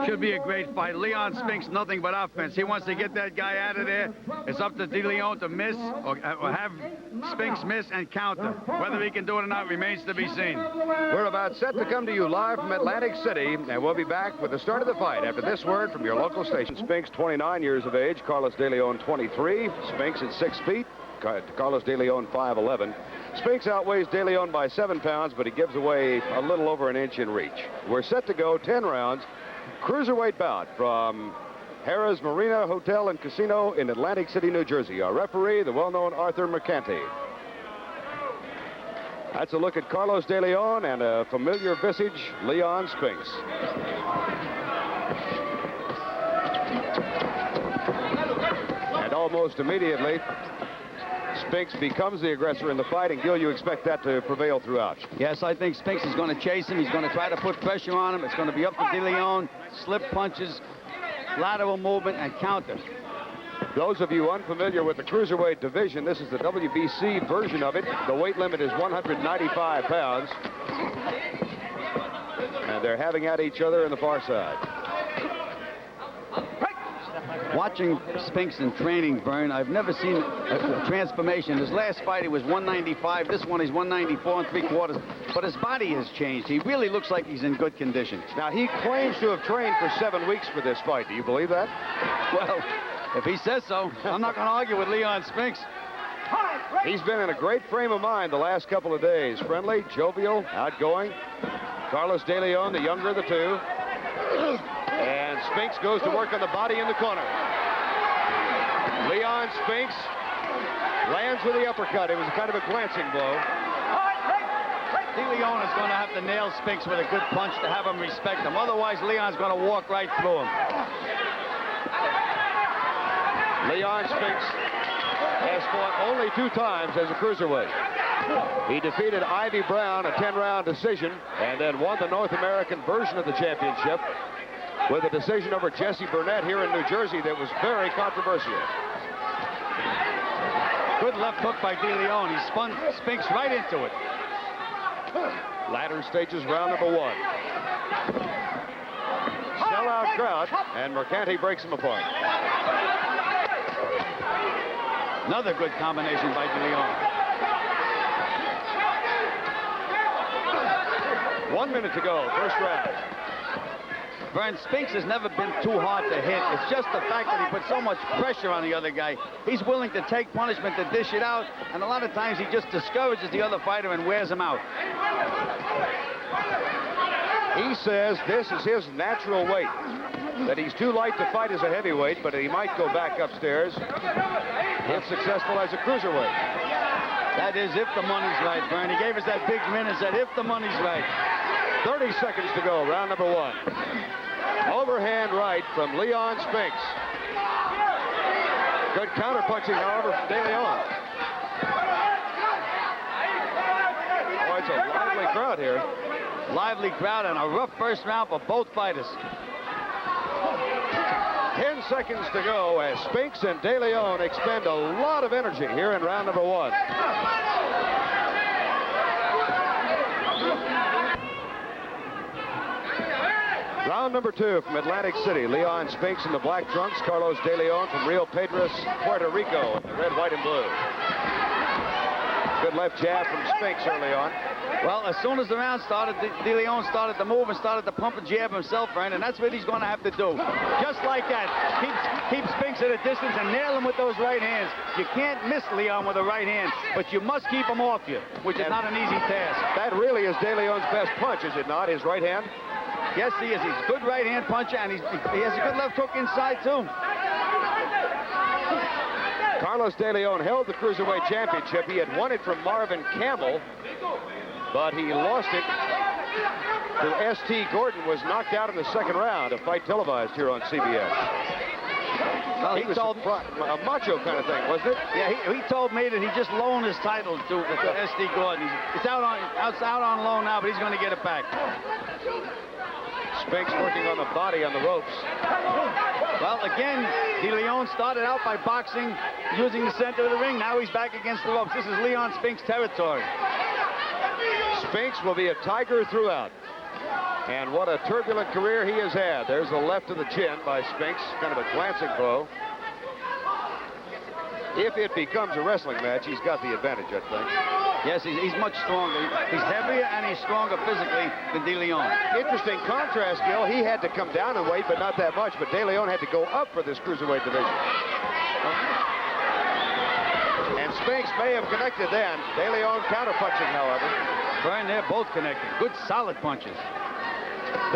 Should be a great fight. Leon Spinks, nothing but offense. He wants to get that guy out of there. It's up to DeLeon to miss or have Spinks miss and counter. Whether he can do it or not remains to be seen. We're about set to come to you live from Atlantic City, and we'll be back with the start of the fight after this word from your local station. Spinks, 29 years of age. Carlos DeLeon, 23. Spinks at 6 feet. Carlos DeLeon, 5'11". Spinks outweighs DeLeon by 7 pounds, but he gives away a little over an inch in reach. We're set to go 10 rounds. Cruiserweight bout from Harrah's Marina Hotel and Casino in Atlantic City, New Jersey. Our referee, the well-known Arthur Mercanti. That's a look at Carlos DeLeon and a familiar visage, Leon Spinks. And almost immediately, Spinks becomes the aggressor in the fight, and Gil, you expect that to prevail throughout? Yes, I think Spinks is going to chase him. He's going to try to put pressure on him. It's going to be up to DeLeon. Slip punches, lateral movement, and counter. Those of you unfamiliar with the cruiserweight division, this is the WBC version of it. The weight limit is 195 pounds. And they're having at each other in the far side. Watching Spinks in training, Vern, I've never seen a transformation. His last fight, he was 195. This one, he's 194 3/4. But his body has changed. He really looks like he's in good condition. Now, he claims to have trained for 7 weeks for this fight. Do you believe that? Well, if he says so, I'm not going to argue with Leon Spinks. He's been in a great frame of mind the last couple of days. Friendly, jovial, outgoing. Carlos DeLeon, the younger of the two. And Spinks goes to work on the body in the corner. Leon Spinks lands with the uppercut. It was kind of a glancing blow. DeLeon is going to have to nail Spinks with a good punch to have him respect him. Otherwise, Leon's going to walk right through him. Leon Spinks has fought only 2 times as a cruiserweight. He defeated Ivy Brown, a 10-round decision, and then won the North American version of the championship with a decision over Jesse Burnett here in New Jersey that was very controversial. Good left hook by DeLeon. He spun Spinks right into it. Latter stages round number 1. Sellout crowd, and Mercanti breaks him apart. Another good combination by DeLeon. 1 minute to go, first round. Vern, Spinks has never been too hard to hit. It's just the fact that he put so much pressure on the other guy. He's willing to take punishment to dish it out, and a lot of times he just discourages the other fighter and wears him out. He says this is his natural weight, that he's too light to fight as a heavyweight, but he might go back upstairs if successful as a cruiserweight. That is if the money's right, Vern. He gave us that big grin and said, if the money's right. 30 seconds to go, round number 1. Overhand right from Leon Spinks. Good counter-punching, however, from DeLeon. Boy, it's a lively crowd here. Lively crowd and a rough first round for both fighters. 10 seconds to go as Spinks and DeLeon expend a lot of energy here in round number 1. Round number 2 from Atlantic City. Leon Spinks in the black trunks. Carlos DeLeon from Rio Pedras, Puerto Rico, in the red, white, and blue. Good left jab from Spinks early on. Well, as soon as the round started, DeLeon started to move and started to pump and jab himself, Vern, and that's what he's going to have to do. Just like that. Keep Spinks at a distance and nail him with those right hands. You can't miss Leon with a right hand, but you must keep him off you, which is not an easy task. That really is DeLeon's best punch, is it not? His right hand? Yes, he is. He's a good right-hand puncher, and he has a good left hook inside, too. Carlos DeLeon held the Cruiserweight Championship. He had won it from Marvin Campbell, but he lost it to S.T. Gordon, was knocked out in the second round, a fight televised here on CBS. Well, he was a macho kind of thing, wasn't it? Yeah, he told me that he just loaned his title to S.T. Gordon. It's out on loan now, but he's going to get it back. Spinks working on the body on the ropes. Well, again, DeLeon started out by boxing, using the center of the ring. Now he's back against the ropes. This is Leon Spinks' territory. Spinks will be a tiger throughout. And what a turbulent career he has had. There's the left of the chin by Spinks, kind of a glancing blow. If it becomes a wrestling match, he's got the advantage, I think. Yes, he's much stronger. He's heavier and he's stronger physically than DeLeon. Interesting contrast, Gil. He had to come down in weight, but not that much. But DeLeon had to go up for this cruiserweight division. And Spinks may have connected then. DeLeon counterpunching, however. Brian, they're both connected. Good, solid punches.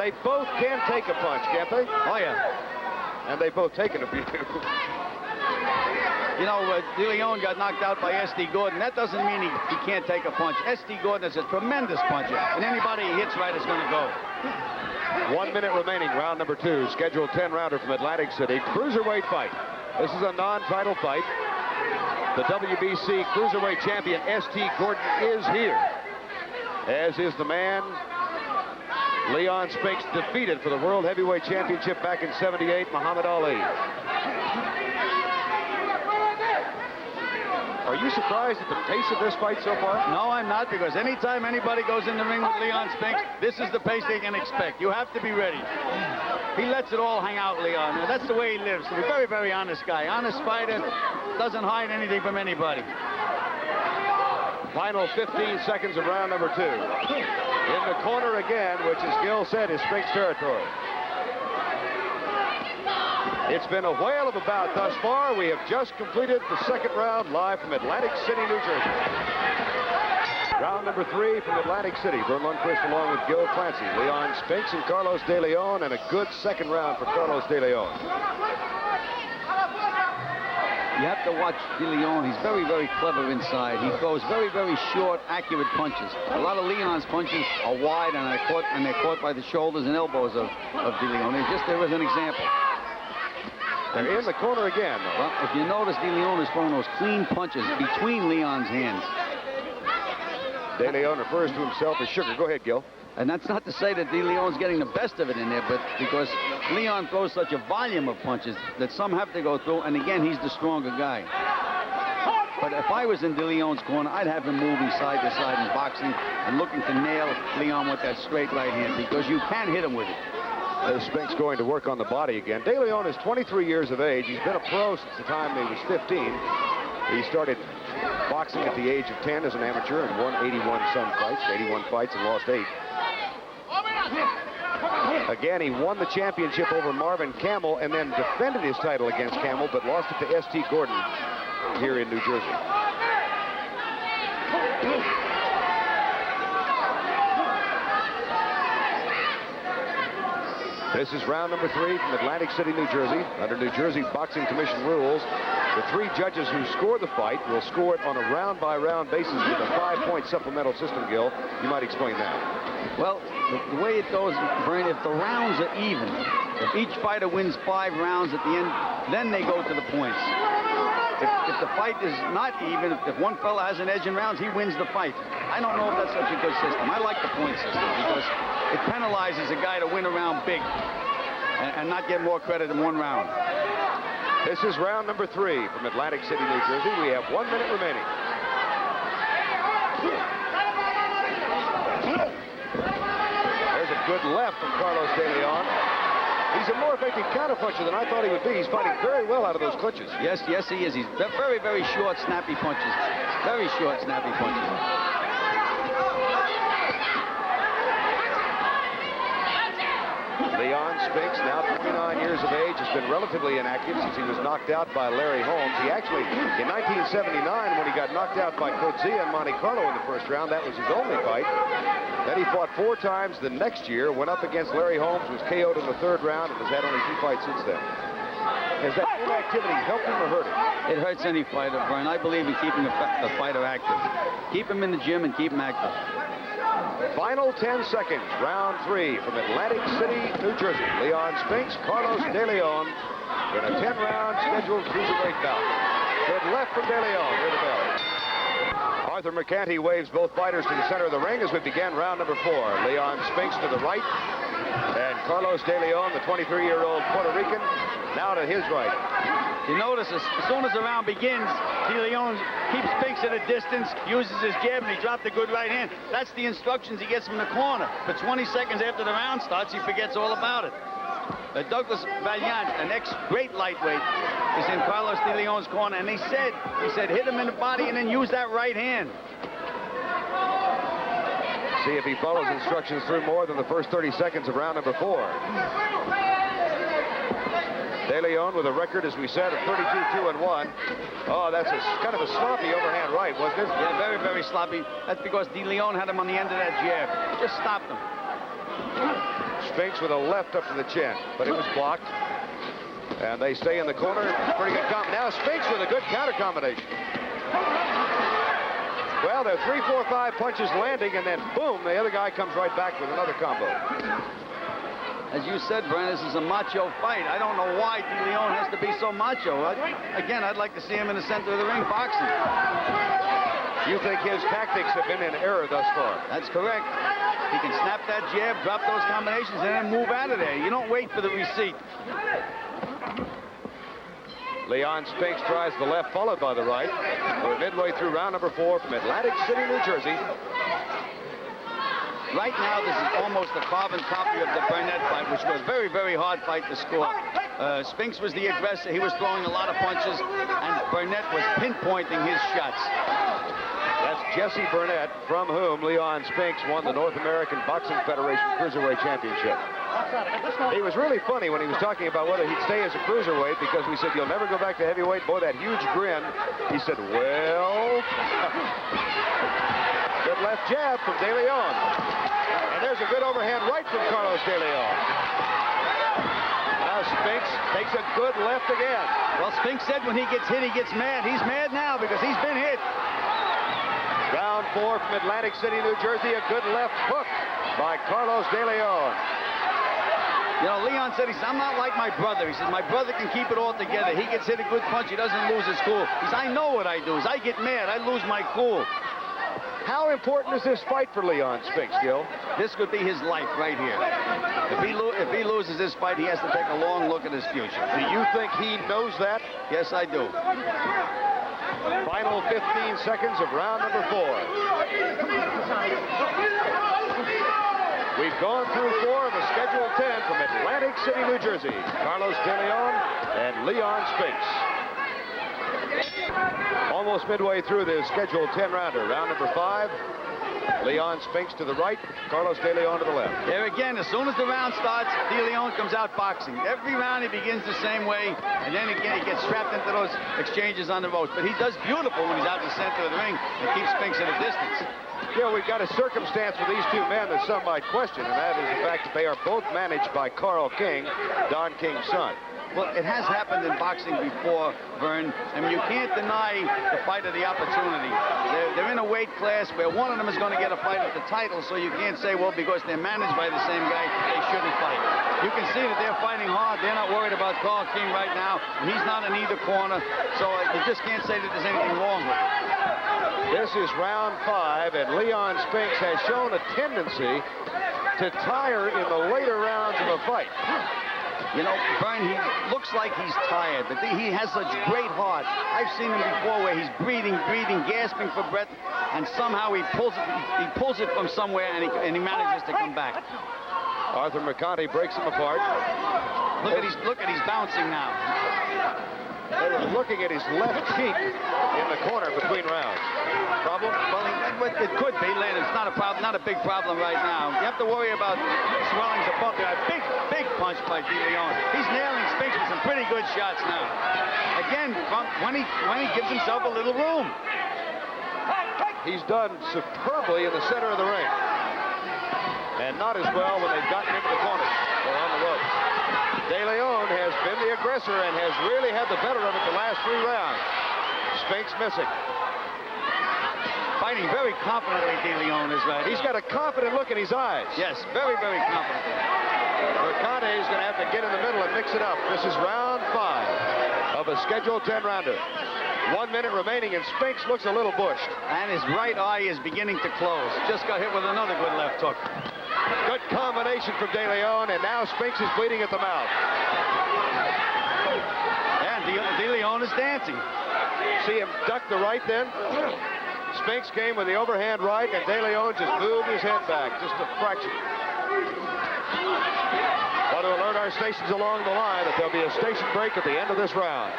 They both can take a punch, can't they? Oh, yeah. And they've both taken a few. You know, DeLeon got knocked out by S.D. Gordon. That doesn't mean he can't take a punch. S.D. Gordon is a tremendous puncher, and anybody he hits right is going to go. 1 minute remaining, round number 2. Scheduled 10-rounder from Atlantic City. Cruiserweight fight. This is a non-title fight. The WBC Cruiserweight champion, S.T. Gordon, is here, as is the man Leon Spinks defeated for the World Heavyweight Championship back in '78, Muhammad Ali. Are you surprised at the pace of this fight so far? No, I'm not, because anytime anybody goes in the ring with Leon Spinks, this is the pace they can expect. You have to be ready. He lets it all hang out, Leon. And that's the way he lives. He's a very, very honest guy. Honest fighter, doesn't hide anything from anybody. Final 15 seconds of round number 2. In the corner again, which, as Gil said, is Spinks territory. It's been a whale of a bout thus far. We have just completed the second round live from Atlantic City, New Jersey. Round number 3 from Atlantic City. Vern Lundquist along with Gil Clancy, Leon Spinks, and Carlos DeLeon, and a good second round for Carlos DeLeon. You have to watch DeLeon. He's very, very clever inside. He throws very, very short, accurate punches. A lot of Leon's punches are wide, and they're caught by the shoulders and elbows of DeLeon. There is an example. They're in the corner again. Well, if you notice, DeLeon is throwing those clean punches between Leon's hands. DeLeon refers to himself as sugar. Go ahead, Gil. And that's not to say that DeLeon's getting the best of it in there, but because Leon throws such a volume of punches that some have to go through, and again, he's the stronger guy. But if I was in DeLeon's corner, I'd have him moving side to side in boxing and looking to nail Leon with that straight right hand, because you can hit him with it. There's Spinks going to work on the body again. DeLeon is 23 years of age. He's been a pro since the time he was 15. He started boxing at the age of 10 as an amateur and won 81 fights and lost 8. Again, he won the championship over Marvin Campbell and then defended his title against Campbell, but lost it to S.T. Gordon here in New Jersey. This is round number 3 from Atlantic City, New Jersey. Under New Jersey Boxing Commission rules, the 3 judges who score the fight will score it on a round-by-round basis with a 5-point supplemental system, Gil. You might explain that. Well, The way it goes, Brian, if the rounds are even, if each fighter wins 5 rounds at the end, then they go to the points. If the fight is not even, if one fella has an edge in rounds, he wins the fight. I don't know if that's such a good system. I like the point system because it penalizes a guy to win a round big and not get more credit in 1 round. This is round number 3 from Atlantic City, New Jersey. We have 1 minute remaining. There's a good left from Carlos DeLeon. He's a more effective counterpuncher than I thought he would be. He's fighting very well out of those clinches. Yes, he is. He's very, very short, snappy punches. Very short, snappy punches. Leon Spinks, now 29 years of age, has been relatively inactive since he was knocked out by Larry Holmes. He actually, in 1979, when he got knocked out by Coetzee in Monte Carlo in the first round, that was his only fight. Then he fought 4 times the next year, went up against Larry Holmes, was KO'd in the 3rd round, and has had only 2 fights since then. Has that inactivity helped him or hurt him? It hurts any fighter, Brian. I believe in keeping a fighter active. Keep him in the gym and keep him active. Final 10 seconds, round 3 from Atlantic City, New Jersey. Leon Spinks, Carlos DeLeon in a 10-round scheduled cruiserweight bout. Good left from DeLeon, near the bell. Arthur McCanty waves both fighters to the center of the ring as we begin round number 4. Leon Spinks to the right, and Carlos DeLeon, the 23-year-old Puerto Rican, now to his right. You notice as soon as the round begins, DeLeon keeps Spinks at a distance, uses his jab, and he dropped a good right hand. That's the instructions he gets from the corner. But 20 seconds after the round starts, he forgets all about it. Douglas Valiant, an ex-great lightweight, is in Carlos DeLeon's corner, and he said, hit him in the body and then use that right hand. See if he follows instructions through more than the first 30 seconds of round number 4. DeLeon with a record, as we said, of 32-2-1. Oh, that's kind of a sloppy overhand right, wasn't it? Yeah, very, very sloppy. That's because DeLeon had him on the end of that jab. Just stopped him. Spinks with a left up to the chin, but it was blocked. And they stay in the corner. Pretty good combo. Now Spinks with a good counter combination. Well, they're 3, 4, 5 punches landing, and then boom, the other guy comes right back with another combo. As you said, Brian, this is a macho fight. I don't know why DeLeon has to be so macho. Again, I'd like to see him in the center of the ring boxing. You think his tactics have been in error thus far? That's correct. He can snap that jab, drop those combinations, and then move out of there. You don't wait for the receipt. Leon Spinks tries the left, followed by the right. We're midway through round number 4 from Atlantic City, New Jersey. Right now, this is almost a carbon copy of the Burnett fight, which was a very, very hard fight to score. Spinks was the aggressor. He was throwing a lot of punches, and Burnett was pinpointing his shots. That's Jesse Burnett, from whom Leon Spinks won the North American Boxing Federation Cruiserweight Championship. He was really funny when he was talking about whether he'd stay as a cruiserweight, because we said, you'll never go back to heavyweight. Boy, that huge grin. He said, well... Good left jab from DeLeon. And there's a good overhand right from Carlos DeLeon. Now Spinks takes a good left again. Well, Spinks said when he gets hit, he gets mad. He's mad now because he's been hit. Round 4 from Atlantic City, New Jersey. A good left hook by Carlos DeLeon. You know, Leon said, I'm not like my brother. He says, my brother can keep it all together. He gets hit a good punch. He doesn't lose his cool. He says, I know what I do. I get mad. I lose my cool. How important is this fight for Leon Spinks, Gil? This could be his life right here. If he loses this fight, he has to take a long look at his future. Do you think he knows that? Yes, I do. Final 15 seconds of round number 4. We've gone through 4 of the schedule 10 from Atlantic City, New Jersey. Carlos DeLeon and Leon Spinks. Almost midway through the scheduled 10-rounder. Round number 5. Leon Spinks to the right, Carlos DeLeon to the left. There again, as soon as the round starts, DeLeon comes out boxing. Every round he begins the same way, and then again he gets strapped into those exchanges on the ropes. But he does beautiful when he's out in the center of the ring and keeps Spinks at a distance. You know, we've got a circumstance with these two men that some might question, and that is the fact that they are both managed by Carl King, Don King's son. Well, it has happened in boxing before, Vern. I mean, you can't deny the fighter the opportunity. They're in a weight class where one of them is going to get a fight at the title, so you can't say, well, because they're managed by the same guy, they shouldn't fight. You can see that they're fighting hard. They're not worried about Carl King right now, and he's not in either corner, so you just can't say that there's anything wrong with it. This is round 5, and Leon Spinks has shown a tendency to tire in the later rounds of a fight. You know, Vern, he looks like he's tired, but he has such great heart. I've seen him before where he's breathing, gasping for breath, and somehow he pulls it from somewhere, and he manages to come back. Arthur Mercante breaks him apart. Look at he's bouncing now. They were looking at his left cheek in the corner between rounds. Problem? Well, it could be later. It's not a problem, not a big problem right now. You have to worry about swellings above there. A big punch by DeLeon. He's nailing Spinks with some pretty good shots now. Again, when he gives himself a little room. He's done superbly in the center of the ring. And not as well when they've gotten into the corner or on the ropes. DeLeon has been the aggressor and has really had the better of it the last 3 rounds. Spinks missing. Fighting very confidently, DeLeon is right. He's got a confident look in his eyes. Yes, very, very confident. Mercante is going to have to get in the middle and mix it up. This is round 5 of a scheduled 10-rounder. 1 minute remaining, and Spinks looks a little bushed. And his right eye is beginning to close. Just got hit with another good left hook. Good combination from DeLeon, and now Spinks is bleeding at the mouth. And DeLeon is dancing. See him duck the right then? Spinks came with the overhand right, and DeLeon just moved his head back, just a fraction. Want to alert our stations along the line that there'll be a station break at the end of this round.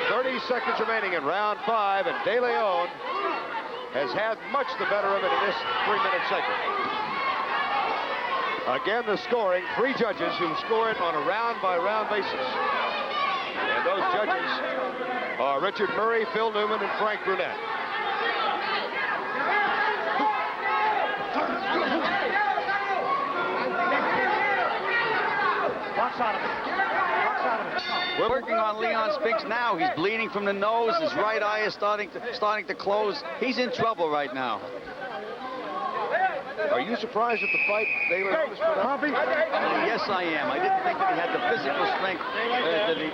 30 seconds remaining in round 5, and DeLeon has had much the better of it in this 3-minute segment. Again, the scoring, 3 judges who score it on a round-by-round basis. And those judges are Richard Murray, Phil Newman, and Frank Brunette. We're working on Leon Spinks now. He's bleeding from the nose. His right eye is starting to close. He's in trouble right now. Are you surprised at the fight DeLeon has put up? Yes, I am. I didn't think that he had the physical strength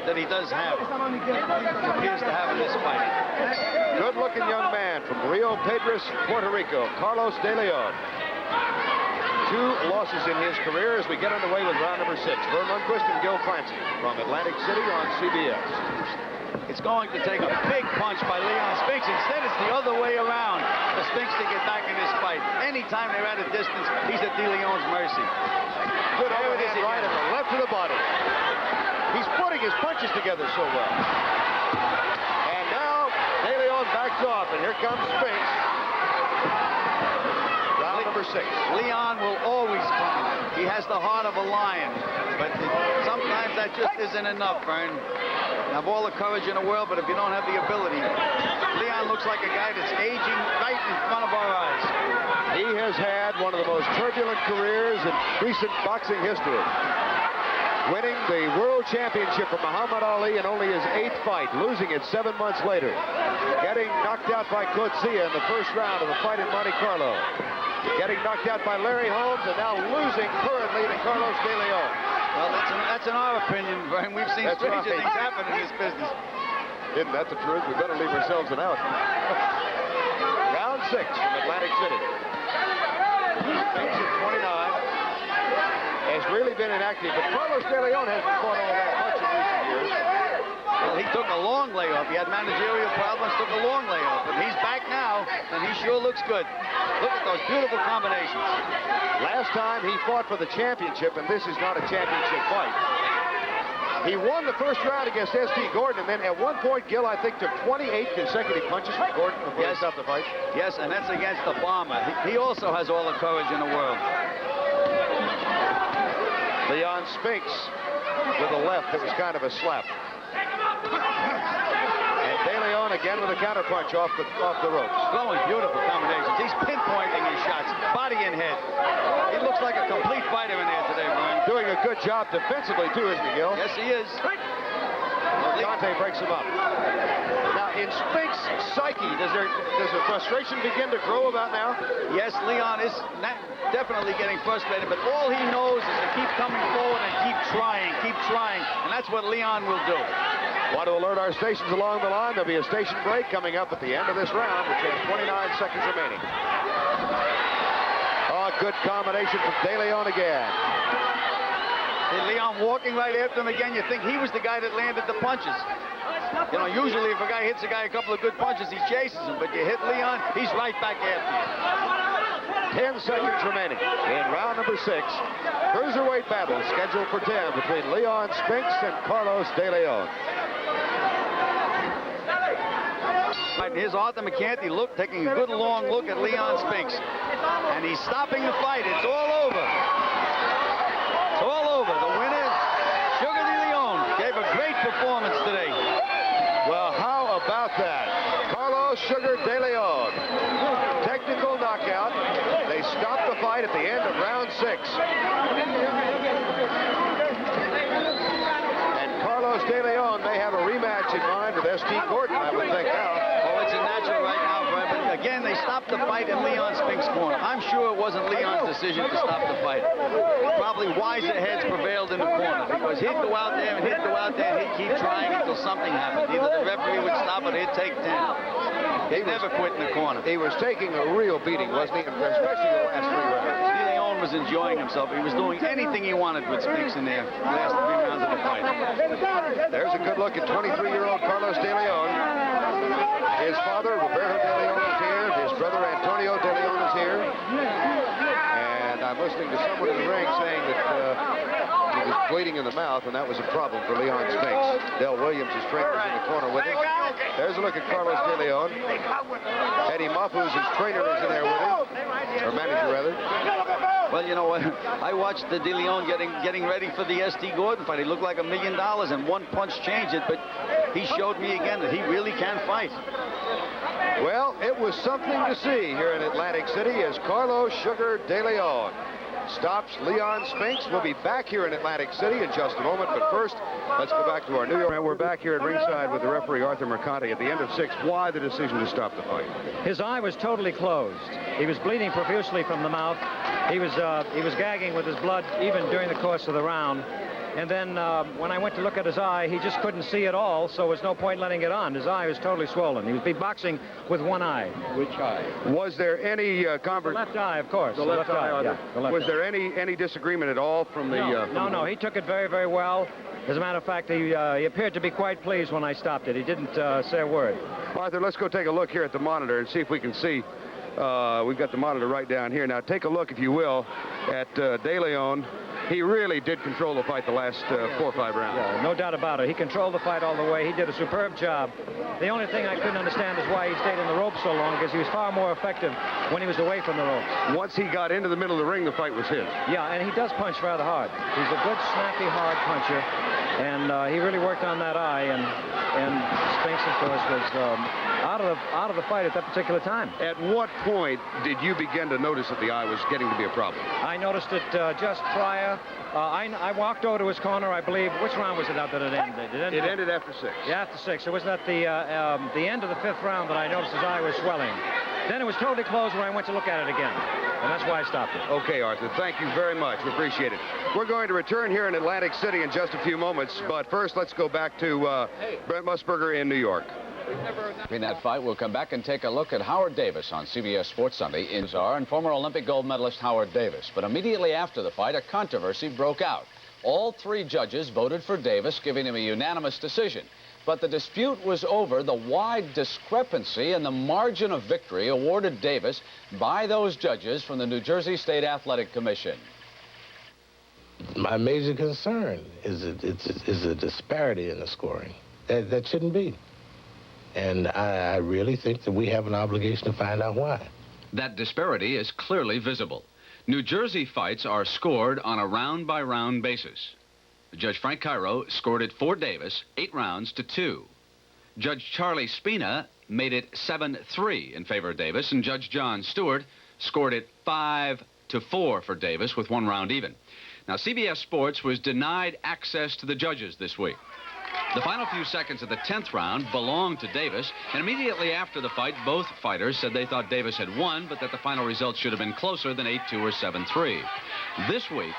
that he does have. He appears to have in this fight. Good-looking young man from Rio Pedras, Puerto Rico, Carlos DeLeon. 2 losses in his career as we get underway with round number 6. Vern Lundquist and Gil Clancy from Atlantic City on CBS. It's going to take a big punch by Leon Spinks. Instead, it's the other way around for Spinks to get back in this fight. Anytime they're at a distance, he's at DeLeon's mercy. Good overhand right and the left to the body. He's putting his punches together so well. And now DeLeon backs off, and here comes Spinks. Round number 6. Leon will always come. He has the heart of a lion, but sometimes that just isn't enough, Vern. You have all the courage in the world, but if you don't have the ability, Leon looks like a guy that's aging right in front of our eyes. He has had one of the most turbulent careers in recent boxing history. Winning the world championship from Muhammad Ali in only his 8th fight, losing it 7 months later. Getting knocked out by Coetzee in the first round of the fight in Monte Carlo. Getting knocked out by Larry Holmes, and now losing currently to Carlos DeLeon. Well, that's in our opinion, Vern. We've seen stranger things happen in this business. Isn't that the truth? We better leave ourselves an out. Round 6 from Atlantic City. Spinks at 29 has really been inactive, but Carlos DeLeon hasn't fought all that much in recent years. Well, he took a long layoff. He had managerial problems, took a long layoff, but he's back now, and he sure looks good. Look at those beautiful combinations. Last time he fought for the championship, and this is not a championship fight. He won the first round against S.T. Gordon, and then at one point, Gil, I think, took 28 consecutive punches from Gordon before he stopped the fight. Yes, and that's against the bomber. He also has all the courage in the world. Leon Spinks with a left that was kind of a slap. And DeLeon again with a counterpunch off the ropes. Throwing beautiful combinations. He's pinpointing his shots, body and head. He looks like a complete fighter in there today, Brian. Doing a good job defensively, too, isn't he, Gil? Yes, he is. Dante breaks him up. Now, in Spinks' psyche, does the frustration begin to grow about now? Yes, Leon is definitely getting frustrated, but all he knows is to keep coming forward and keep trying, and that's what Leon will do. Want to alert our stations along the line. There'll be a station break coming up at the end of this round, which has 29 seconds remaining. Oh, good combination from DeLeon again. And Leon walking right after him again. You think he was the guy that landed the punches. You know, usually if a guy hits a guy a couple of good punches, he chases him. But you hit Leon, he's right back after you. 10 seconds remaining in round number 6. Cruiserweight battle scheduled for 10 between Leon Spinks and Carlos DeLeon. And here's Arthur McCanty taking a good long look at Leon Spinks. And he's stopping the fight. It's all over. It's all over. The winner, Sugar DeLeon, gave a great performance today. Well, how about that? Carlos Sugar DeLeon. Technical knockout. They stopped the fight at the end of round 6. And Carlos DeLeon may have a rematch in mind with S.T. Gordon, I would think now. Oh, it's a natural right now, Brett. But again, they stopped the fight in Leon Spinks' corner. I'm sure it wasn't Leon's decision to stop the fight. Probably wiser heads prevailed in the corner because he'd go out there and he'd go out there and he'd keep trying until something happened. Either the referee would stop it or he'd take 10. He never quit in the corner. He was taking a real beating, wasn't he? Especially the last 3 rounds. DeLeon DeLeon was enjoying himself. He was doing anything he wanted with Spinks in there last 3 rounds of the fight. There's a good look at 23-year-old Carlos DeLeon. His father, Roberto DeLeon, is here. His brother, Antonio DeLeon, is here. And I'm listening to someone in the ring saying that he was bleeding in the mouth, and that was a problem for Leon Spinks. Del Williams, his trainer, is in the corner with him. There's a look at Carlos DeLeon. Eddie Maffuz, his trainer, is in there with him. Or manager, rather. Well, you know what? I watched the DeLeon getting ready for the S.T. Gordon fight. He looked like $1 million, and one punch changed it, but he showed me again that he really can fight. Well, it was something to see here in Atlantic City as Carlos Sugar DeLeon stops Leon Spinks. We'll be back here in Atlantic City in just a moment, but first, let's go back to our New York. And we're back here at ringside with the referee, Arthur Mercanti, at the end of 6. Why the decision to stop the fight? His eye was totally closed. He was bleeding profusely from the mouth. He was gagging with his blood even during the course of the round. And then when I went to look at his eye, he just couldn't see at all, so there was no point letting it on. His eye was totally swollen. He was beatboxing with one eye. Which eye? Was there any The left eye, of course. The left eye. Yeah, the left was eye. there any disagreement at all from the... No. He took it very, very well. As a matter of fact, he appeared to be quite pleased when I stopped it. He didn't say a word. Arthur, let's go take a look here at the monitor and see if we can see. We've got the monitor right down here. Now, take a look, if you will, at DeLeon. He really did control the fight the last 4 or 5 rounds. Yeah, no doubt about it. He controlled the fight all the way. He did a superb job. The only thing I couldn't understand is why he stayed in the ropes so long, because he was far more effective when he was away from the ropes. Once he got into the middle of the ring, the fight was his. Yeah, and he does punch rather hard. He's a good, snappy, hard puncher, and he really worked on that eye, and Spinks, of course, was out of the fight at that particular time. At what point did you begin to notice that the eye was getting to be a problem? I noticed it just prior. I walked over to his corner, I believe. Which round was it out that it ended? It ended after 6. Yeah, after 6. It was at the end of the 5th round that I noticed his eye was swelling. Then it was totally closed when I went to look at it again. And that's why I stopped it. Okay, Arthur, thank you very much. We appreciate it. We're going to return here in Atlantic City in just a few moments, but first let's go back to Brent Musburger in New York. In that fight, we'll come back and take a look at Howard Davis on CBS Sports Sunday in Czar and former Olympic gold medalist Howard Davis. But immediately after the fight, a controversy broke out. All 3 judges voted for Davis, giving him a unanimous decision. But the dispute was over the wide discrepancy in the margin of victory awarded Davis by those judges from the New Jersey State Athletic Commission. My major concern is a disparity in the scoring. That shouldn't be. And I really think that we have an obligation to find out why. That disparity is clearly visible. New Jersey fights are scored on a round-by-round basis. Judge Frank Cairo scored it for Davis 8 rounds to 2. Judge Charlie Spina made it 7-3 in favor of Davis, and Judge John Stewart scored it 5-4 for Davis with 1 round even. Now, CBS Sports was denied access to the judges this week. The final few seconds of the 10th round belonged to Davis, and immediately after the fight, both fighters said they thought Davis had won, but that the final result should have been closer than 8-2 or 7-3. This week,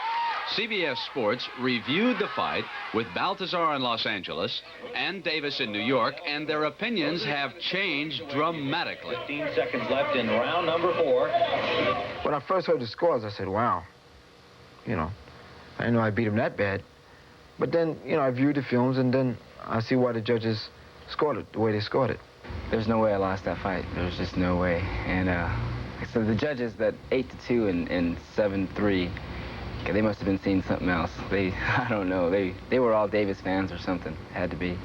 CBS Sports reviewed the fight with Balthazar in Los Angeles and Davis in New York, and their opinions have changed dramatically. 15 seconds left in round number 4. When I first heard the scores, I said, wow, I didn't know I beat him that bad. But then, I viewed the films, and then I see why the judges scored it the way they scored it. There's no way I lost that fight. There's just no way. And so the judges that 8-2 and 7-3, they must have been seeing something else. I don't know. They were all Davis fans or something. Had to be.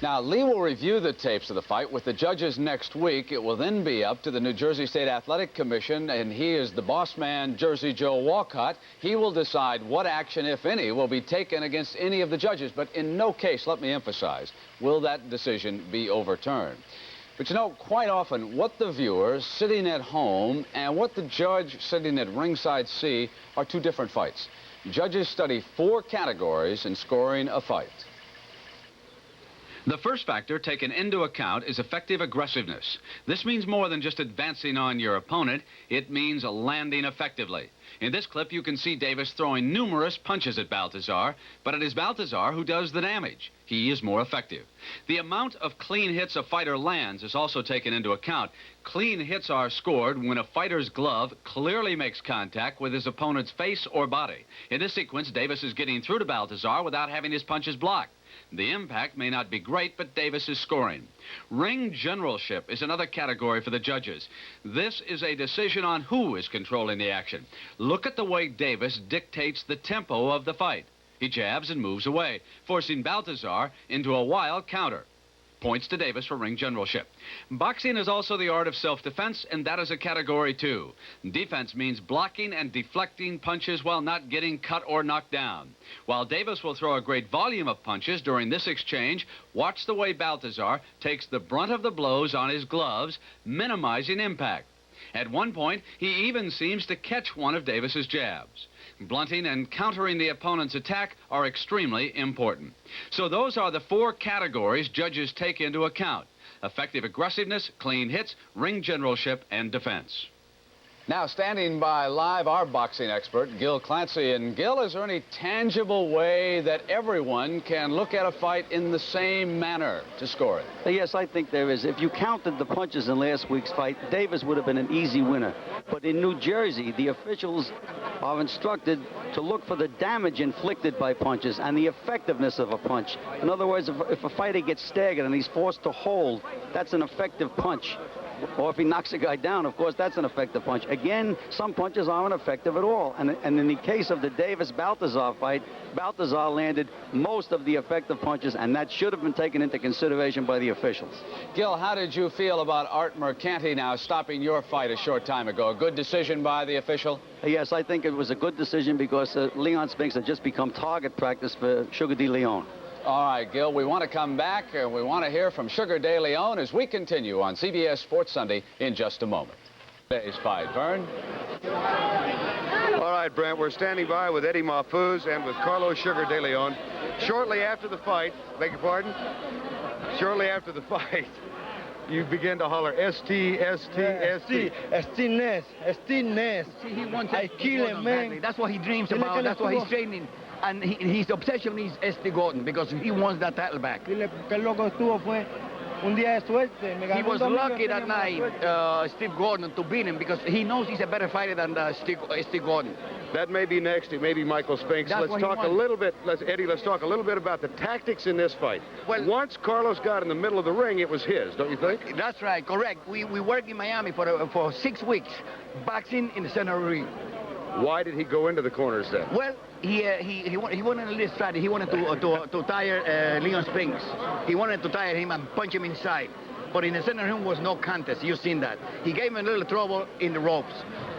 Now, Lee will review the tapes of the fight with the judges next week. It will then be up to the New Jersey State Athletic Commission, and he is the boss man, Jersey Joe Walcott. He will decide what action, if any, will be taken against any of the judges. But in no case, let me emphasize, will that decision be overturned. But quite often, what the viewers sitting at home and what the judge sitting at ringside see are 2 different fights. Judges study 4 categories in scoring a fight. The first factor taken into account is effective aggressiveness. This means more than just advancing on your opponent. It means landing effectively. In this clip, you can see Davis throwing numerous punches at Baltazar, but it is Baltazar who does the damage. He is more effective. The amount of clean hits a fighter lands is also taken into account. Clean hits are scored when a fighter's glove clearly makes contact with his opponent's face or body. In this sequence, Davis is getting through to Baltazar without having his punches blocked. The impact may not be great, but Davis is scoring. Ring generalship is another category for the judges. This is a decision on who is controlling the action. Look at the way Davis dictates the tempo of the fight. He jabs and moves away, forcing Baltazar into a wild counter. Points to Davis for ring generalship. Boxing is also the art of self-defense, and that is a category too. Defense means blocking and deflecting punches while not getting cut or knocked down. While Davis will throw a great volume of punches during this exchange, watch the way Baltazar takes the brunt of the blows on his gloves, minimizing impact. At one point, he even seems to catch one of Davis's jabs. Blunting and countering the opponent's attack are extremely important. So those are the 4 categories judges take into account: effective aggressiveness, clean hits, ring generalship, and defense. Now, standing by live, our boxing expert, Gil Clancy. And Gil, is there any tangible way that everyone can look at a fight in the same manner to score it? Yes, I think there is. If you counted the punches in last week's fight, Davis would have been an easy winner. But in New Jersey, the officials are instructed to look for the damage inflicted by punches and the effectiveness of a punch. In other words, if a fighter gets staggered and he's forced to hold, that's an effective punch. Or if he knocks a guy down, of course, that's an effective punch. Again, some punches aren't effective at all. And in the case of the Davis-Baltazar fight, Baltazar landed most of the effective punches, and that should have been taken into consideration by the officials. Gil, how did you feel about Art Mercanti now stopping your fight a short time ago? A good decision by the official? Yes, I think it was a good decision because Leon Spinks had just become target practice for Sugar DeLeon. All right, Gil, we want to come back and we want to hear from Sugar DeLeon as we continue on CBS Sports Sunday in just a moment. Today's fight, Vern. All right, Brent, we're standing by with Eddie Mahfouz and with Carlos Sugar DeLeon. Shortly after the fight, beg your pardon? Shortly after the fight, you begin to holler, S-T, S-T, S-T. Stillness. See, he wants I kill him, man. That's what he dreams about. That's what he's training. And his obsession is Este Gordon because he wants that title back. Dile que loco estuvo fue un día de suerte. Me He ganó was un domingo, lucky tenía that mala night, suerte. Steve Gordon, to beat him because he knows he's a better fighter than Steve Gordon. That may be next. It may be Michael Spinks. That's Let's what he talk a wants. little bit. Eddie, let's talk a little bit about the tactics in this fight. Well, once Carlos got in the middle of the ring, it was his, don't you think? That's right, correct. We worked in Miami for 6 weeks, boxing in the center of the ring. Why did he go into the corners then? Well, he wanted a little strategy. He wanted to tire Leon Spinks. He wanted to tire him and punch him inside. But in the center room was no contest. You've seen that. He gave him a little trouble in the ropes.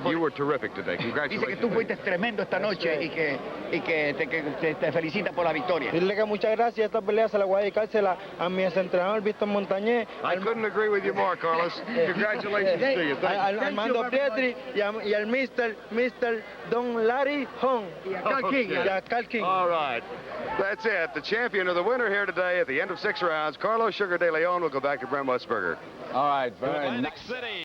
You were terrific today. Dice que Congratulations. tú fuiste tremendo esta noche y que te felicita por la victoria. Dile que muchas gracias. Esta pelea se la voy a dedicársela a mi entrenador, Víctor Montañé. I couldn't agree with you more, Carlos. Congratulations to you. Thank you. Al Armando Pietri y al Mr. Don Larry Hong. Y a Carl King. Y a Carl King. All right. That's it. The champion or the winner here today at the end of 6 rounds, Carlos Sugar DeLeon, will go back to Brent Musburger. All right, Vern. Atlantic City.